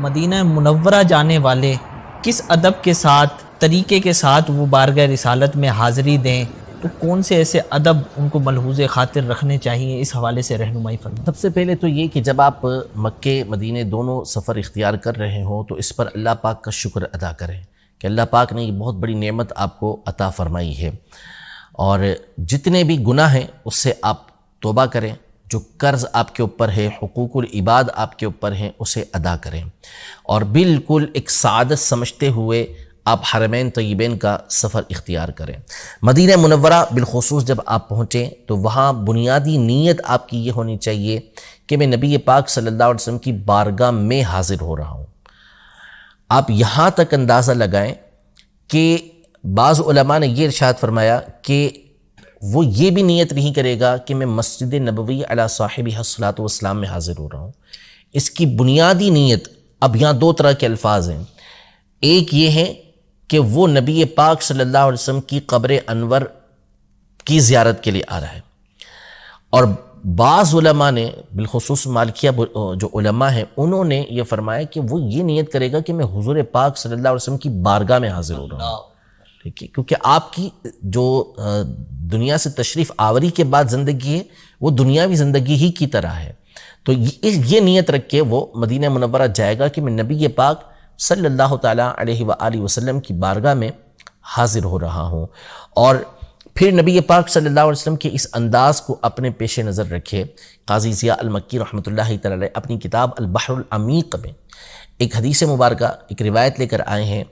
مدینہ منورہ جانے والے کس ادب کے ساتھ طریقے کے ساتھ وہ بارگاہ رسالت میں حاضری دیں، تو کون سے ایسے ادب ان کو ملحوظ خاطر رکھنے چاہیے، اس حوالے سے رہنمائی فرمائیں۔ سب سے پہلے تو یہ کہ جب آپ مکے مدینے دونوں سفر اختیار کر رہے ہوں تو اس پر اللہ پاک کا شکر ادا کریں کہ اللہ پاک نے یہ بہت بڑی نعمت آپ کو عطا فرمائی ہے، اور جتنے بھی گناہ ہیں اس سے آپ توبہ کریں، جو قرض آپ کے اوپر ہے، حقوق العباد آپ کے اوپر ہیں، اسے ادا کریں، اور بالکل ایک سعادت سمجھتے ہوئے آپ حرمین طیبین کا سفر اختیار کریں۔ مدینہ منورہ بالخصوص جب آپ پہنچیں تو وہاں بنیادی نیت آپ کی یہ ہونی چاہیے کہ میں نبی پاک صلی اللہ علیہ وسلم کی بارگاہ میں حاضر ہو رہا ہوں۔ آپ یہاں تک اندازہ لگائیں کہ بعض علماء نے یہ ارشاد فرمایا کہ وہ یہ بھی نیت نہیں کرے گا کہ میں مسجد نبوی علی صاحبہ الصلاۃ والسلام میں حاضر ہو رہا ہوں۔ اس کی بنیادی نیت، اب یہاں دو طرح کے الفاظ ہیں، ایک یہ ہے کہ وہ نبی پاک صلی اللہ علیہ وسلم کی قبر انور کی زیارت کے لیے آ رہا ہے، اور بعض علماء نے بالخصوص مالکیہ جو علماء ہیں انہوں نے یہ فرمایا کہ وہ یہ نیت کرے گا کہ میں حضور پاک صلی اللہ علیہ وسلم کی بارگاہ میں حاضر ہو رہا ہوں، ٹھیک ہے، کیونکہ آپ کی جو دنیا سے تشریف آوری کے بعد زندگی ہے وہ دنیاوی زندگی ہی کی طرح ہے، تو یہ نیت رکھ کے وہ مدینہ منورہ جائے گا کہ میں نبی پاک صلی اللہ تعالیٰ علیہ وآلہ وسلم کی بارگاہ میں حاضر ہو رہا ہوں۔ اور پھر نبی پاک صلی اللہ علیہ وسلم کے اس انداز کو اپنے پیش نظر رکھے۔ قاضی ضیاء المکی رحمۃ اللہ تعالیٰ علیہ اپنی کتاب البحر العمیق میں ایک حدیث مبارکہ، ایک روایت لے کر آئے ہیں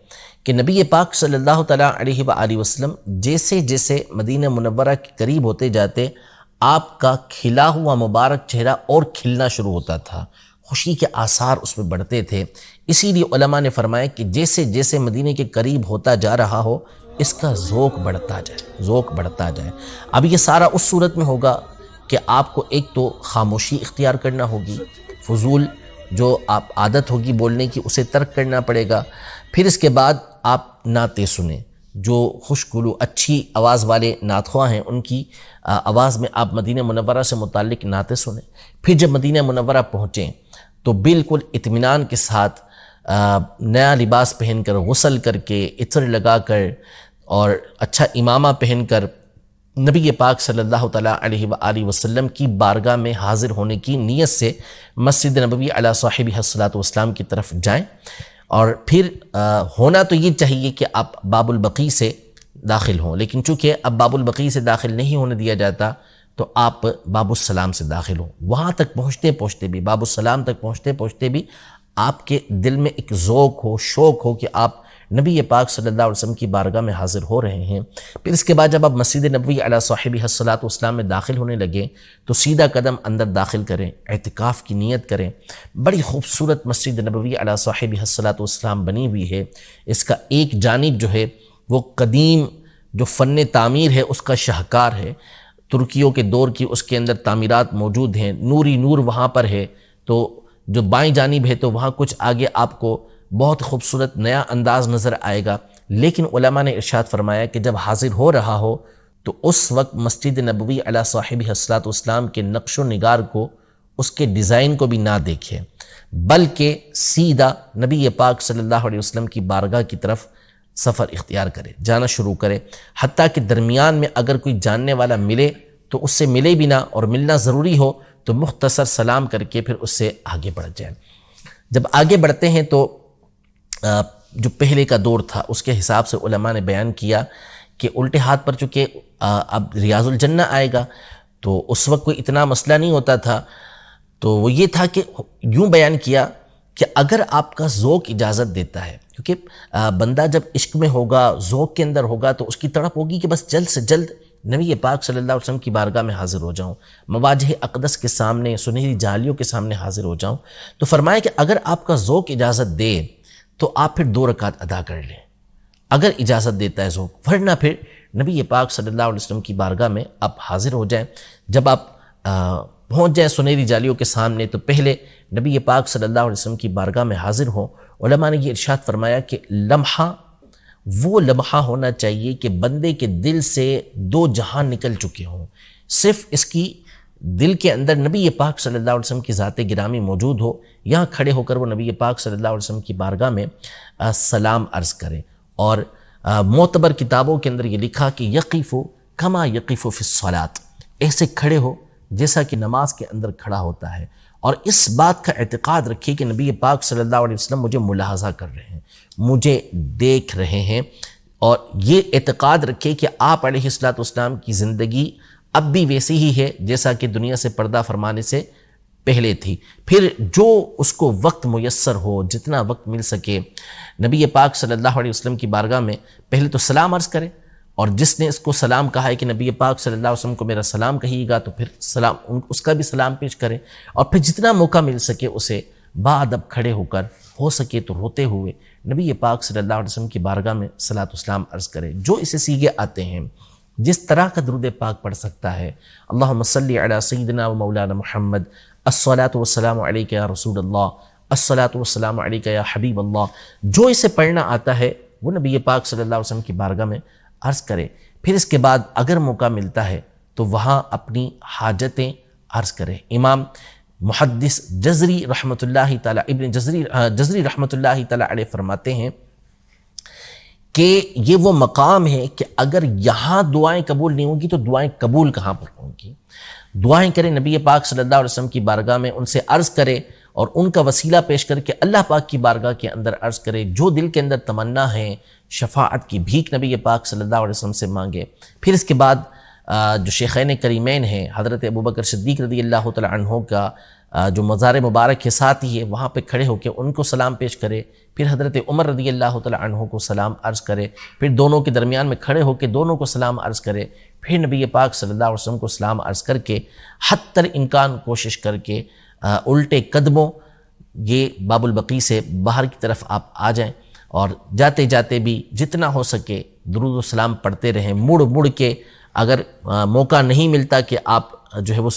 کہ نبی پاک صلی اللہ تعالیٰ علیہ وآلہ وسلم جیسے جیسے مدینہ منورہ کے قریب ہوتے جاتے آپ کا کھلا ہوا مبارک چہرہ اور کھلنا شروع ہوتا تھا، خوشی کے آثار اس میں بڑھتے تھے۔ اسی لیے علماء نے فرمایا کہ جیسے جیسے مدینے کے قریب ہوتا جا رہا ہو اس کا ذوق بڑھتا جائے۔ اب یہ سارا اس صورت میں ہوگا کہ آپ کو ایک تو خاموشی اختیار کرنا ہوگی، فضول جو آپ عادت ہوگی بولنے کی اسے ترک کرنا پڑے گا، پھر اس کے بعد آپ نعتیں سنیں، جو خوشگلو اچھی آواز والے نعت خواں ہیں ان کی آواز میں آپ مدینہ منورہ سے متعلق نعتیں سنیں۔ پھر جب مدینہ منورہ پہنچیں تو بالکل اطمینان کے ساتھ نیا لباس پہن کر، غسل کر کے، عطر لگا کر اور اچھا امامہ پہن کر نبی پاک صلی اللہ تعالیٰ علیہ وآلہ وسلم کی بارگاہ میں حاضر ہونے کی نیت سے مسجد نبوی علی صاحبہ الصلاۃ والسلام کی طرف جائیں، اور پھر ہونا تو یہ چاہیے کہ آپ باب البقیع سے داخل ہوں، لیکن چونکہ اب باب البقیع سے داخل نہیں ہونے دیا جاتا تو آپ باب السلام سے داخل ہوں۔ وہاں تک پہنچتے پہنچتے بھی، باب السلام تک پہنچتے پہنچتے بھی آپ کے دل میں ایک ذوق ہو، شوق ہو کہ آپ نبی پاک صلی اللہ علیہ وسلم کی بارگاہ میں حاضر ہو رہے ہیں۔ پھر اس کے بعد جب آپ مسجد نبوی علی صاحبہ الصلاۃ والسلام میں داخل ہونے لگیں تو سیدھا قدم اندر داخل کریں، اعتکاف کی نیت کریں۔ بڑی خوبصورت مسجد نبوی علی صاحبہ الصلاۃ والسلام بنی ہوئی ہے، اس کا ایک جانب جو ہے وہ قدیم جو فن تعمیر ہے اس کا شاہکار ہے، ترکیوں کے دور کی اس کے اندر تعمیرات موجود ہیں، نوری نور وہاں پر ہے، تو جو بائیں جانب ہے تو وہاں کچھ آگے آپ کو بہت خوبصورت نیا انداز نظر آئے گا، لیکن علماء نے ارشاد فرمایا کہ جب حاضر ہو رہا ہو تو اس وقت مسجد نبوی علی صاحبہ الصلاۃ والسلام کے نقش و نگار کو، اس کے ڈیزائن کو بھی نہ دیکھے، بلکہ سیدھا نبی پاک صلی اللہ علیہ وسلم کی بارگاہ کی طرف سفر اختیار کرے، جانا شروع کرے، حتیٰ کہ درمیان میں اگر کوئی جاننے والا ملے تو اس سے ملے بھی نہ، اور ملنا ضروری ہو تو مختصر سلام کر کے پھر اس سے آگے بڑھ جائیں۔ جب آگے بڑھتے ہیں تو جو پہلے کا دور تھا اس کے حساب سے علماء نے بیان کیا کہ الٹے ہاتھ پر چونکہ اب ریاض الجنہ آئے گا تو اس وقت کوئی اتنا مسئلہ نہیں ہوتا تھا، تو وہ یہ تھا کہ یوں بیان کیا کہ اگر آپ کا ذوق اجازت دیتا ہے، کیونکہ بندہ جب عشق میں ہوگا، ذوق کے اندر ہوگا تو اس کی تڑپ ہوگی کہ بس جلد سے جلد نبی پاک صلی اللہ علیہ وسلم کی بارگاہ میں حاضر ہو جاؤں، مواجہ اقدس کے سامنے، سنہری جالیوں کے سامنے حاضر ہو جاؤں۔ تو فرمایا کہ اگر آپ کا ذوق اجازت دے تو آپ پھر 2 رکعت ادا کر لیں، اگر اجازت دیتا ہے ذوق، ورنہ پھر نبی پاک صلی اللہ علیہ وسلم کی بارگاہ میں آپ حاضر ہو جائیں۔ جب آپ پہنچ جائیں سنہری جالیوں کے سامنے تو پہلے نبی پاک صلی اللہ علیہ وسلم کی بارگاہ میں حاضر ہوں۔ علماء نے یہ ارشاد فرمایا کہ لمحہ وہ لمحہ ہونا چاہیے کہ بندے کے دل سے 2 جہان نکل چکے ہوں، صرف اس کی دل کے اندر نبی پاک صلی اللہ علیہ وسلم کی ذات گرامی موجود ہو، یہاں کھڑے ہو کر وہ نبی پاک صلی اللہ علیہ وسلم کی بارگاہ میں سلام عرض کرے۔ اور معتبر کتابوں کے اندر یہ لکھا کہ یقف کما یقف فی الصلاۃ، ایسے کھڑے ہو جیسا کہ نماز کے اندر کھڑا ہوتا ہے، اور اس بات کا اعتقاد رکھیے کہ نبی پاک صلی اللہ علیہ وسلم مجھے ملاحظہ کر رہے ہیں، مجھے دیکھ رہے ہیں، اور یہ اعتقاد رکھیے کہ آپ علیہ الصلوۃ والسلام کی زندگی اب بھی ویسی ہی ہے جیسا کہ دنیا سے پردہ فرمانے سے پہلے تھی۔ پھر جو اس کو وقت میسر ہو، جتنا وقت مل سکے، نبی پاک صلی اللہ علیہ وسلم کی بارگاہ میں پہلے تو سلام عرض کرے، اور جس نے اس کو سلام کہا ہے کہ نبی پاک صلی اللہ علیہ وسلم کو میرا سلام کہیے گا، تو پھر سلام اس کا بھی سلام پیش کرے، اور پھر جتنا موقع مل سکے اسے باادب کھڑے ہو کر، ہو سکے تو روتے ہوئے، نبی پاک صلی اللہ علیہ وسلم کی بارگاہ میں صلاۃ والسلام عرض کرے۔ جو اسے سیگے آتے ہیں، جس طرح کا درود پاک پڑھ سکتا ہے، اللہم صلی علی سیدنا و مولانا محمد، الصلاۃ والسلام علیک یا رسول اللہ، الصلاۃ والسلام علیک یا حبیب اللہ، جو اسے پڑھنا آتا ہے وہ نبی پاک صلی اللہ علیہ وسلم کی بارگاہ میں عرض کرے۔ پھر اس کے بعد اگر موقع ملتا ہے تو وہاں اپنی حاجتیں عرض کرے۔ امام محدث جزری رحمۃ اللہ تعالی، ابن جزری رحمۃ اللہ تعالی علیہ فرماتے ہیں کہ یہ وہ مقام ہے کہ اگر یہاں دعائیں قبول نہیں ہوں گی تو دعائیں قبول کہاں پر ہوں گی؟ دعائیں کرے نبی پاک صلی اللہ علیہ وسلم کی بارگاہ میں، ان سے عرض کرے، اور ان کا وسیلہ پیش کر کے اللہ پاک کی بارگاہ کے اندر عرض کرے، جو دل کے اندر تمنا ہے، شفاعت کی بھیک نبی پاک صلی اللہ علیہ وسلم سے مانگے۔ پھر اس کے بعد جو شیخین کریمین ہیں، حضرت ابوبکر صدیق رضی اللہ تعالی عنہ کا جو مزار مبارک کے ساتھ ہی ہے، وہاں پہ کھڑے ہو کے ان کو سلام پیش کرے۔ پھر حضرت عمر رضی اللہ تعالی عنہ کو سلام عرض کرے، پھر دونوں کے درمیان میں کھڑے ہو کے دونوں کو سلام عرض کرے، پھر نبی پاک صلی اللہ علیہ وسلم کو سلام عرض کر کے حتی الامکان کوشش کر کے الٹے قدموں یہ باب البقیع سے باہر کی طرف آپ آ جائیں، اور جاتے جاتے بھی جتنا ہو سکے درود و سلام پڑھتے رہیں، مڑ مڑ کے۔ اگر موقع نہیں ملتا کہ آپ جو ہے وہ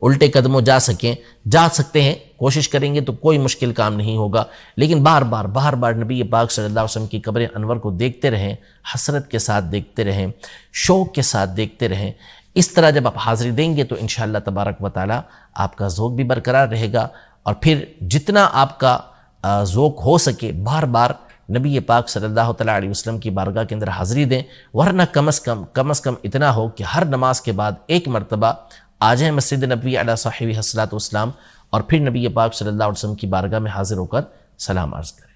الٹے قدموں جا سکتے ہیں، کوشش کریں گے تو کوئی مشکل کام نہیں ہوگا، لیکن بار بار نبی پاک صلی اللہ علیہ وسلم کی قبر انور کو دیکھتے رہیں، حسرت کے ساتھ دیکھتے رہیں، شوق کے ساتھ دیکھتے رہیں۔ اس طرح جب آپ حاضری دیں گے تو انشاءاللہ تبارک و تعالی آپ کا ذوق بھی برقرار رہے گا، اور پھر جتنا آپ کا ذوق ہو سکے بار بار نبی پاک صلی اللہ تعالیٰ علیہ وسلم کی بارگاہ کے اندر حاضری دیں، ورنہ کم از کم اتنا ہو کہ ہر نماز کے بعد ایک مرتبہ آ جائیں مسجد نبوی علی صاحبہ الصلاۃ والسلام، اور پھر نبی پاک صلی اللہ علیہ وسلم کی بارگاہ میں حاضر ہو کر سلام عرض کریں۔